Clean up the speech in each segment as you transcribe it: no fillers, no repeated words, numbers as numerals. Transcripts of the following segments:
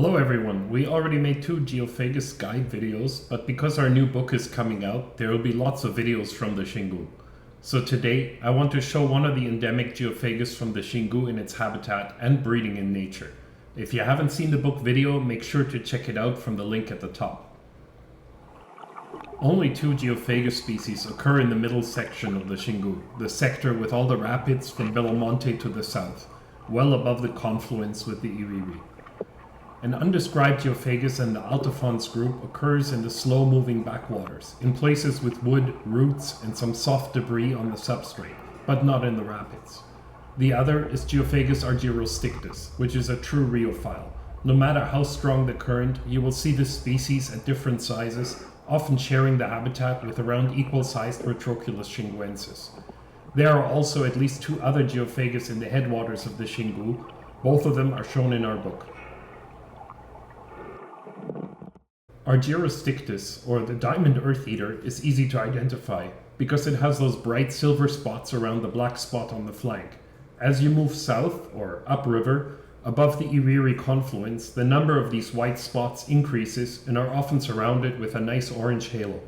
Hello everyone, we already made 2 Geophagus guide videos, but because our new book is coming out, there will be lots of videos from the Xingu. So today, I want to show one of the endemic Geophagus from the Xingu in its habitat and breeding in nature. If you haven't seen the book video, make sure to check it out from the link at the top. Only 2 Geophagus species occur in the middle section of the Xingu, the sector with all the rapids from Bellomonte to the south, well above the confluence with the Iriri. An undescribed Geophagus in the Altifons group occurs in the slow-moving backwaters, in places with wood, roots, and some soft debris on the substrate, but not in the rapids. The other is Geophagus argyrostictus, which is a true rheophile. No matter how strong the current, you will see this species at different sizes, often sharing the habitat with around equal-sized Retroculus xinguensis. There are also at least 2 other Geophagus in the headwaters of the Xingu. Both of them are shown in our book. Argyrostictus, or the diamond eartheater, is easy to identify because it has those bright silver spots around the black spot on the flank. As you move south, or upriver, above the Iriri confluence, the number of these white spots increases and are often surrounded with a nice orange halo.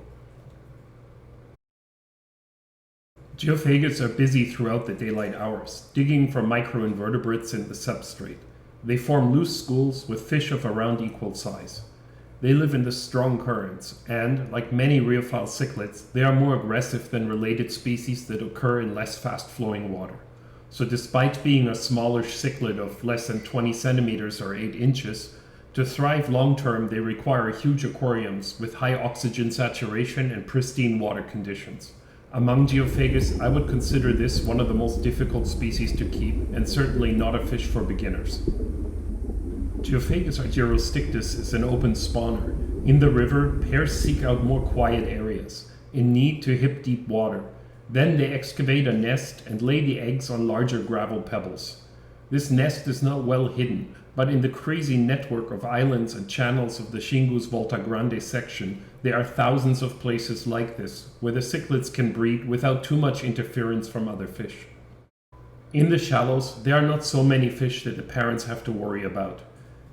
Geophagus are busy throughout the daylight hours, digging for microinvertebrates in the substrate. They form loose schools with fish of around equal size. They live in the strong currents, and, like many rheophile cichlids, they are more aggressive than related species that occur in less fast-flowing water. So despite being a smallish cichlid of less than 20 centimeters or 8 inches, to thrive long-term they require huge aquariums with high oxygen saturation and pristine water conditions. Among Geophagus, I would consider this one of the most difficult species to keep, and certainly not a fish for beginners. Geophagus argyrostictus is an open spawner. In the river, pairs seek out more quiet areas, in need to hip-deep water. Then they excavate a nest and lay the eggs on larger gravel pebbles. This nest is not well hidden, but in the crazy network of islands and channels of the Xingu's Volta Grande section, there are thousands of places like this, where the cichlids can breed without too much interference from other fish. In the shallows, there are not so many fish that the parents have to worry about.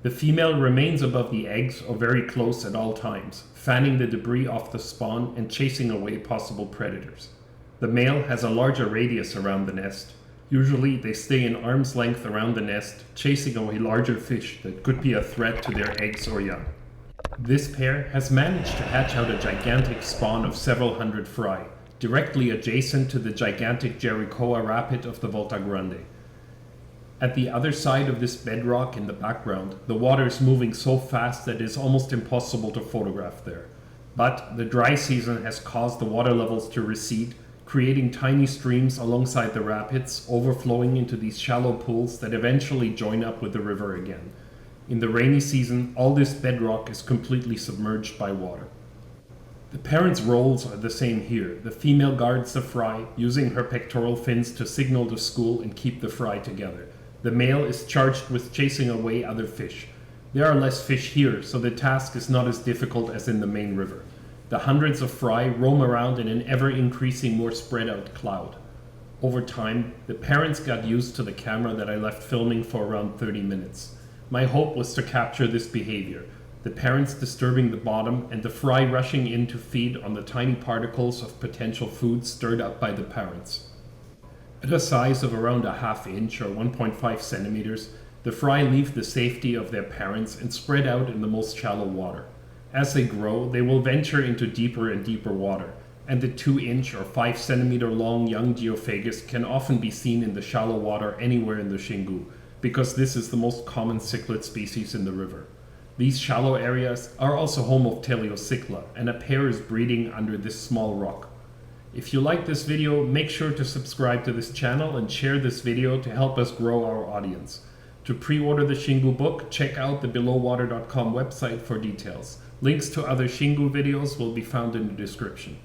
The female remains above the eggs or very close at all times, fanning the debris off the spawn and chasing away possible predators. The male has a larger radius around the nest. Usually they stay in arm's length around the nest, chasing away larger fish that could be a threat to their eggs or young. This pair has managed to hatch out a gigantic spawn of several hundred fry, directly adjacent to the gigantic Jericoa rapid of the Volta Grande. At the other side of this bedrock in the background, the water is moving so fast that it is almost impossible to photograph there. But the dry season has caused the water levels to recede, creating tiny streams alongside the rapids, overflowing into these shallow pools that eventually join up with the river again. In the rainy season, all this bedrock is completely submerged by water. The parents' roles are the same here. The female guards the fry, using her pectoral fins to signal the school and keep the fry together. The male is charged with chasing away other fish. There are less fish here, so the task is not as difficult as in the main river. The hundreds of fry roam around in an ever-increasing, more spread-out cloud. Over time, the parents got used to the camera that I left filming for around 30 minutes. My hope was to capture this behavior, the parents disturbing the bottom and the fry rushing in to feed on the tiny particles of potential food stirred up by the parents. At a size of around a ½ inch or 1.5 centimeters, the fry leave the safety of their parents and spread out in the most shallow water. As they grow, they will venture into deeper and deeper water, and the 2-inch or 5 centimeter long young Geophagus can often be seen in the shallow water anywhere in the Xingu, because this is the most common cichlid species in the river. These shallow areas are also home of Teleocycla, and a pair is breeding under this small rock. If you like this video, make sure to subscribe to this channel and share this video to help us grow our audience. To pre-order the Xingu book, check out the belowwater.com website for details. Links to other Xingu videos will be found in the description.